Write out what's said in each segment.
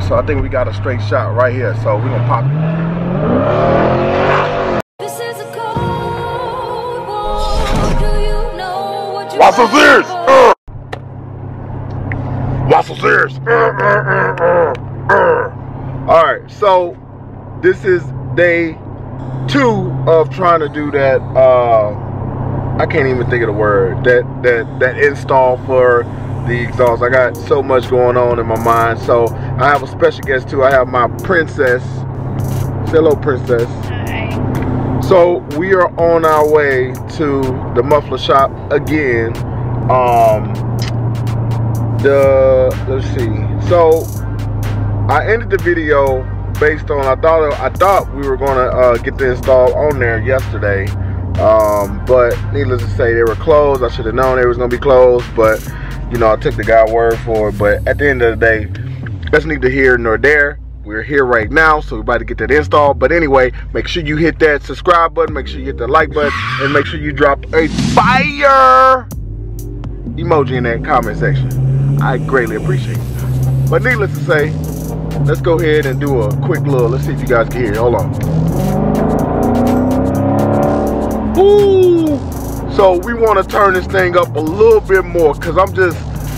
So I think we got a straight shot right here. So we're gonna pop it. This is a cold war. Do you know what you What's so serious? What's so serious? Alright, so this is day 2 of trying to do that I can't even think of the word. That install for the exhaust. I got so much going on in my mind. So I have a special guest too. I have my princess. Say hello, princess. Hi. So we are on our way to the muffler shop again. Let's see. So I ended the video based on I thought we were gonna get the install on there yesterday. But needless to say, they were closed. I should have known they was gonna be closed, but you know, I took the guy's word for it. But at the end of the day, that's neither here nor there. We're here right now, so we're about to get that installed. But anyway, make sure you hit that subscribe button, make sure you hit the like button, and make sure you drop a fire emoji in that comment section. I greatly appreciate it. But needless to say, let's go ahead and do a quick little, let's see if you guys can hear it. Hold on. Ooh! So we want to turn this thing up a little bit more, because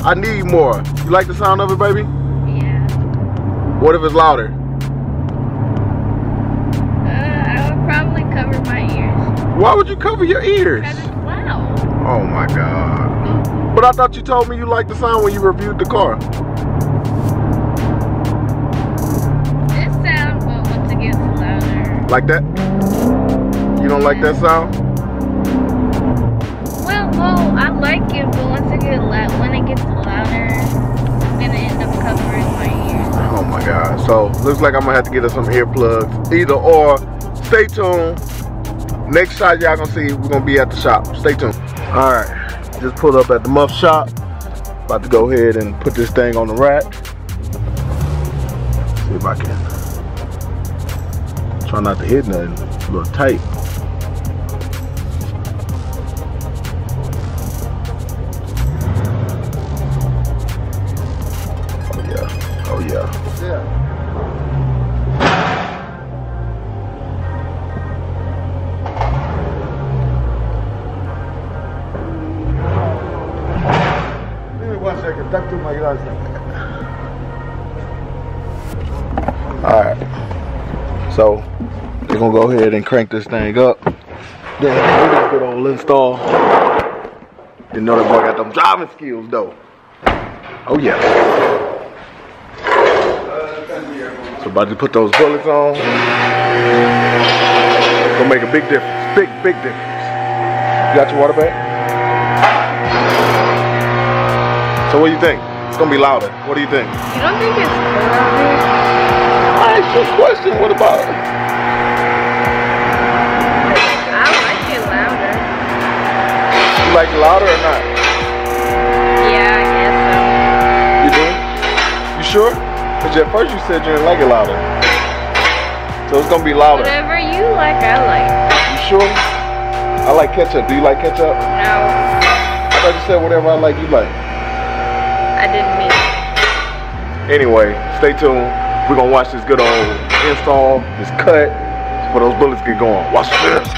I need more. You like the sound of it, baby? Yeah. What if it's louder? I would probably cover my ears. Why would you cover your ears? Because it's loud. Oh my God. But I thought you told me you liked the sound when you reviewed the car. It sounds, but once it gets louder. Like that? You don't like that sound? Well, I like it, but when it gets louder, I'm gonna end up covering my ears. Oh my God. So looks like I'm gonna have to get us some earplugs. Either or. Stay tuned. Next shot y'all gonna see, we're gonna be at the shop. Stay tuned. Alright. Just pulled up at the muff shop. About to go ahead and put this thing on the rack. See if I can. Try not to hit nothing. It's a little tight. Oh yeah. Give me 1 second. Talk to my glasses. Alright. So we're gonna go ahead and crank this thing up. Then do this good old install. You know that boy got them driving skills though. Oh yeah. So about to put those bullets on. It's gonna make a big difference. Big difference. You got your water bag? So what do you think? It's gonna be louder. What do you think? You don't think it's louder? I asked you a question. What about it? I like it louder. You like it louder or not? Yeah, I guess so. You do? You sure? Because at first you said you didn't like it louder. So it's gonna be louder. Whatever you like, I like. You sure? I like ketchup. Do you like ketchup? No, I thought you said whatever I like, you like. I didn't mean it. Anyway, stay tuned. We're gonna watch this good old install, this cut, before those bullets get going. Watch this.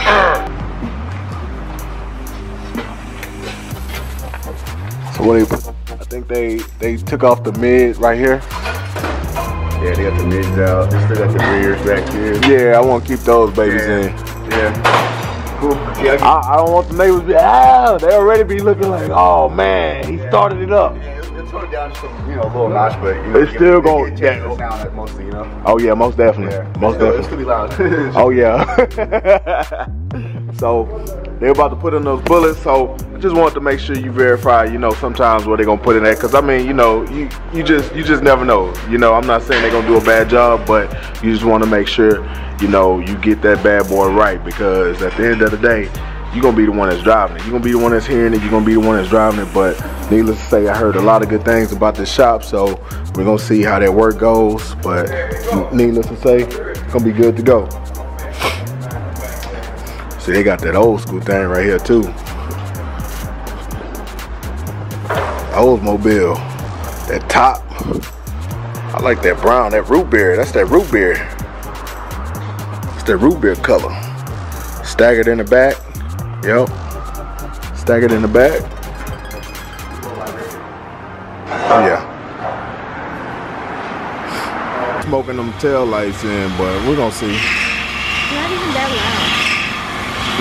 So what they put? I think they took off the mid right here. Yeah, they got the mids out. They still got the rears back here. Yeah, I want to keep those babies in. Yeah. Cool. Yeah, I don't want the neighbors to be, they already be looking like, oh man, he started it up. yeah, it's sort of down just a little notch, but you know, It's still going to change the sound mostly, you know. Oh yeah, most definitely. Yeah. Most It'll definitely. still be loud. Oh yeah. So they're about to put in those bullets. So I just wanted to make sure you verify, you know, sometimes where they're gonna put in that. Cause I mean, you know, you just never know. You know, I'm not saying they're gonna do a bad job, but you just want to make sure, you know, you get that bad boy right, because at the end of the day, you're gonna be the one that's driving it. You're gonna be the one that's hearing it. You're gonna be the one that's driving it. But needless to say, I heard a lot of good things about this shop, so we're gonna see how that work goes. But needless to say, it's gonna be good to go. See, they got that old school thing right here too. Oldsmobile, that top. I like that brown, that root beer. That's that root beer. It's that root beer color. Staggered in the back. Yep. Staggered in the back. Oh yeah. Smoking them tail lights in, but we're gonna see. Not even that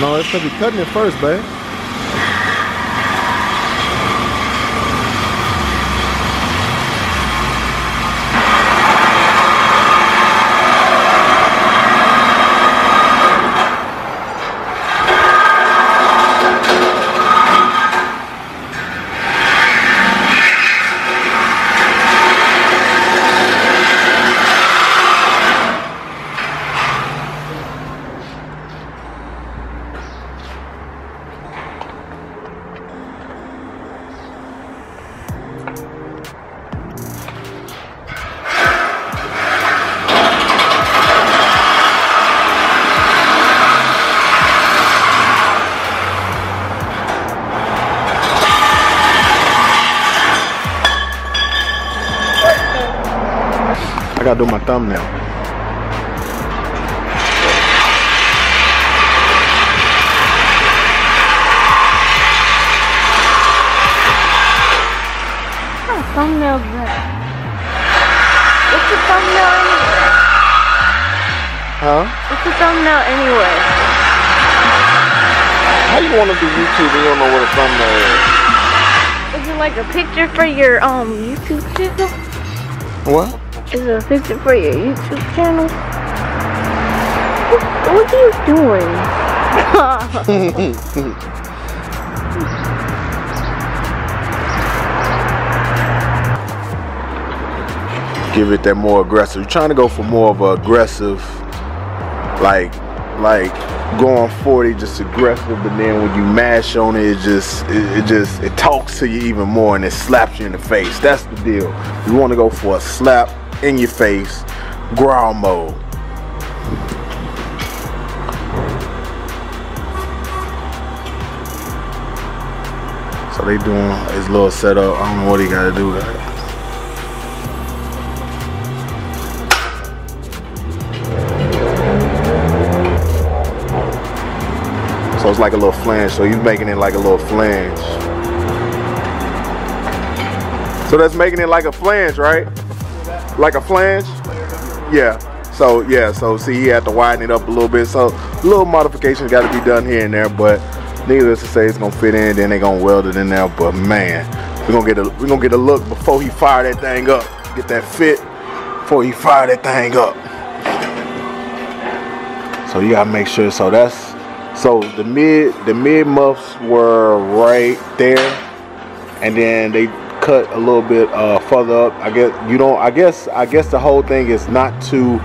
loud. No, it's gonna be cutting it first, babe. I gotta do my thumbnail. What thumbnail's that? What's the thumbnail anyway? Huh? What's the thumbnail anyway? How you wanna do YouTube and you don't know what a thumbnail is? Is it like a picture for your YouTube channel? What? Is it a picture for your YouTube channel? What are you doing? Give it that more aggressive. You're trying to go for more of an aggressive, like going 40, just aggressive, but then when you mash on it, it talks to you even more and it slaps you in the face. That's the deal. You want to go for a slap in your face, growl mode. So they doing his little setup. I don't know what he got to do with it. So it's like a little flange. So he's making it like a little flange. So that's making it like a flange, right? Like a flange? Yeah. So yeah, so see, he had to widen it up a little bit. So little modifications got to be done here and there, but needless to say, it's gonna fit in. Then they gonna weld it in there. But man, we're gonna get a look before he fire that thing up. Get that fit before he fire that thing up. So you gotta make sure. So that's the mid muffs were right there, and then they cut a little bit further up. I guess the whole thing is not to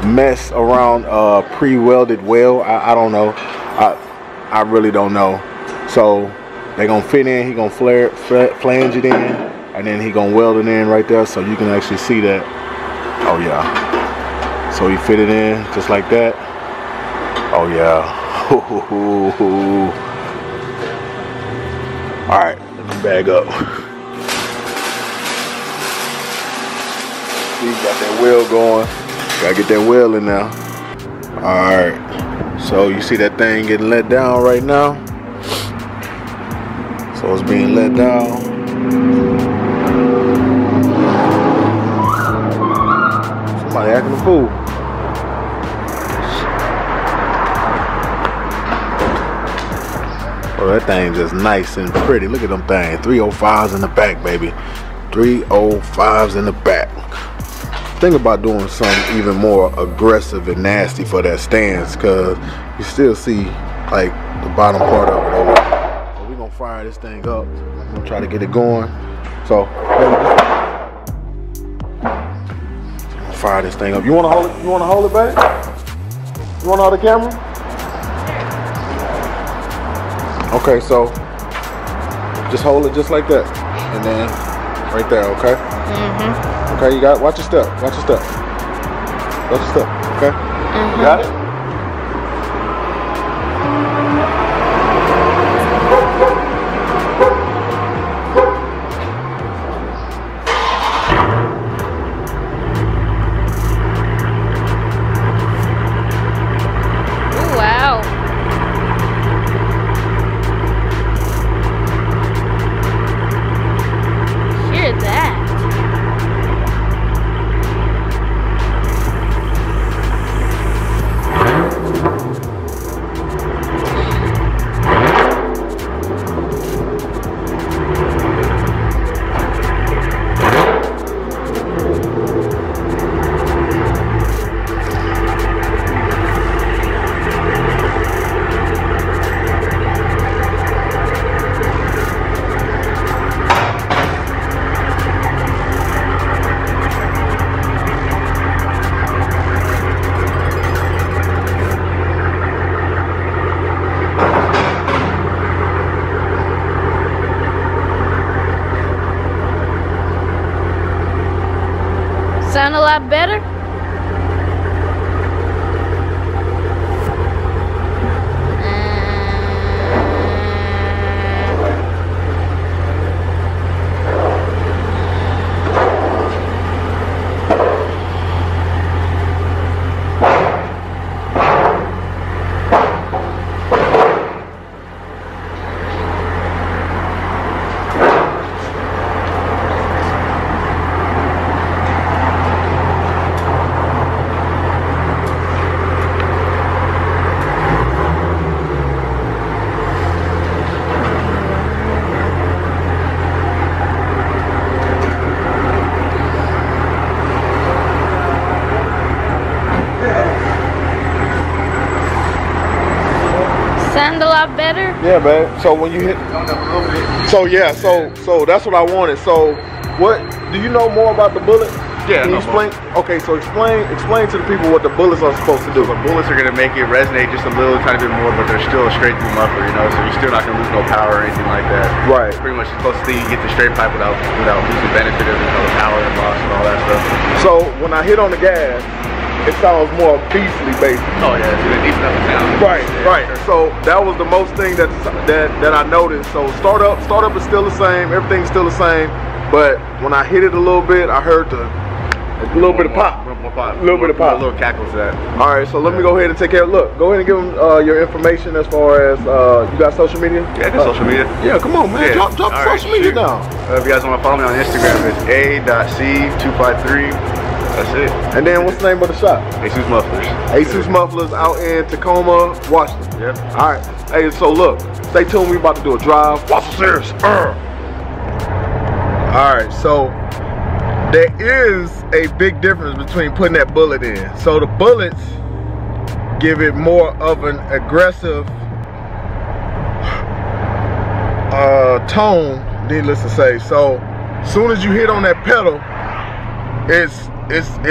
mess around pre-welded weld. I don't know. I really don't know. So they gonna fit in. He gonna flange it in, and then he gonna weld it in right there, so you can actually see that. Oh yeah. So he fit it in just like that. Oh yeah. All right, let me bag up. See, got that wheel going. Gotta get that wheel in now. All right. So you see that thing getting let down right now. So it's being let down. Somebody acting a fool. Oh, that thing just nice and pretty. Look at them things. 305s in the back, baby. 305s in the back. Think about doing something even more aggressive and nasty for that stance, because you still see like the bottom part of it over. So we're gonna fire this thing up. I'm gonna try to get it going. So fire this thing up. You wanna hold it? You wanna hold it, babe? You wanna hold the camera? Okay, so just hold it just like that, and then right there, okay? Mm-hmm. Okay, you got it. Watch your step. Watch your step. Watch your step. Okay. Mm-hmm. You got it. sound a lot better? Yeah, man. So when you hit, so yeah, so that's what I wanted. So what do you know more about the bullet? Yeah, Can you explain? Okay, so explain to the people what the bullets are supposed to do. The bullets are gonna make it resonate just a little tiny bit more, but they're still a straight through muffler, you know, so you're still not gonna lose no power or anything like that. Right. Pretty much supposed to see you get the straight pipe without losing benefit of the power and loss and all that stuff. So when I hit on the gas, it sounds more beastly, basically. Oh yeah, it's gonna deepen up the sound. Right, right. So that was the most thing that I noticed. So startup is still the same, everything's still the same, but when I hit it a little bit, I heard a little bit of pop. A little bit of pop. A little cackle to that. All right, so let me go ahead and take care. Look, go ahead and give them your information as far as you got social media. Yeah, I got social media. Yeah, come on, man. Yeah. Drop social media down. If you guys want to follow me on Instagram, it's a.c253. That's it. And then what's the name of the shop? ASUS Mufflers. ASUS Mufflers out in Tacoma, Washington. Yep. All right. Hey, so look, stay tuned. We about to do a drive. Watch the serious. All right, so there is a big difference between putting that bullet in. So the bullets give it more of an aggressive tone, needless to say. So as soon as you hit on that pedal, it's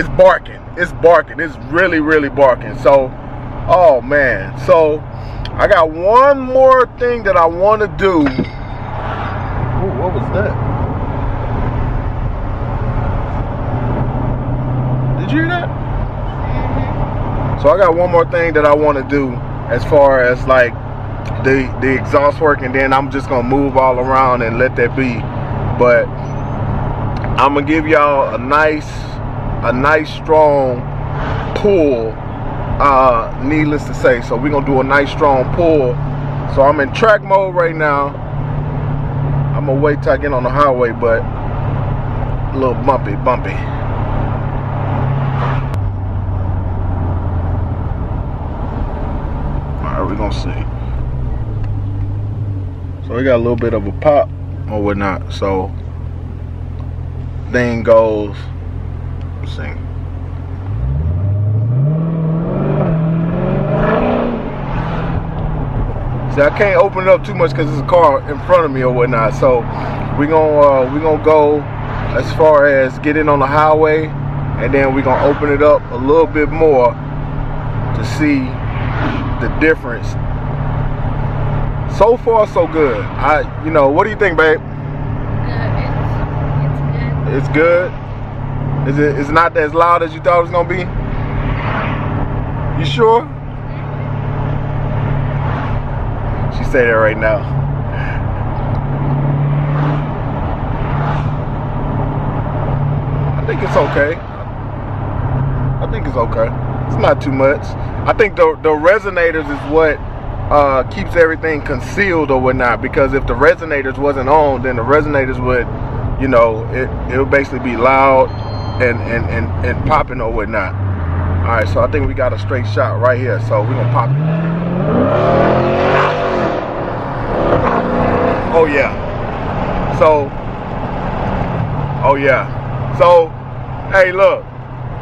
barking. It's barking. It's really, really barking. So, oh man. So I got one more thing that I want to do. Ooh, what was that? Did you hear that? So I got one more thing that I want to do as far as like the exhaust work, and then I'm just gonna move all around and let that be. But I'm gonna give y'all a nice strong pull, needless to say. So we're gonna do a nice strong pull. So I'm in track mode right now. I'm gonna wait till I get on the highway, but a little bumpy. Alright, we're gonna see. So we got a little bit of a pop or whatnot. So thing goes, let's see. See, I can't open it up too much because there's a car in front of me or whatnot. So we're gonna go as far as getting on the highway, and then we're gonna open it up a little bit more to see the difference. So far, so good. What do you think, babe? It's good. It's not as loud as you thought it was gonna be? You sure? She say that right now. I think it's okay. It's not too much. I think the resonators is what keeps everything concealed or whatnot, because if the resonators wasn't on, then the resonators would, it would basically be loud and popping or whatnot. All right, so I think we got a straight shot right here, so we're gonna pop it. Oh yeah. So hey, look,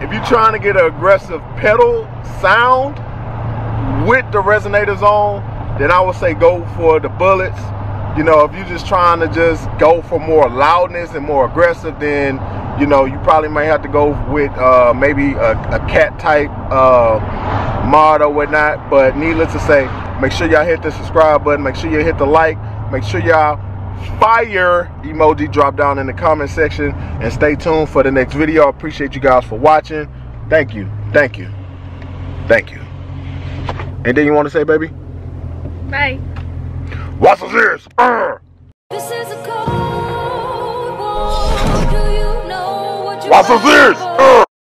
if you're trying to get an aggressive pedal sound with the resonators on, then I would say go for the bullets. If you're just trying to just go for more loudness and more aggressive, then you probably might have to go with maybe a cat type mod or whatnot. But needless to say, make sure y'all hit the subscribe button, make sure you hit the like, make sure y'all fire emoji drop down in the comment section, and stay tuned for the next video. I appreciate you guys for watching. Thank you. Anything you want to say, baby? Bye. What's this? This is a cold war. Do you know what you What's this?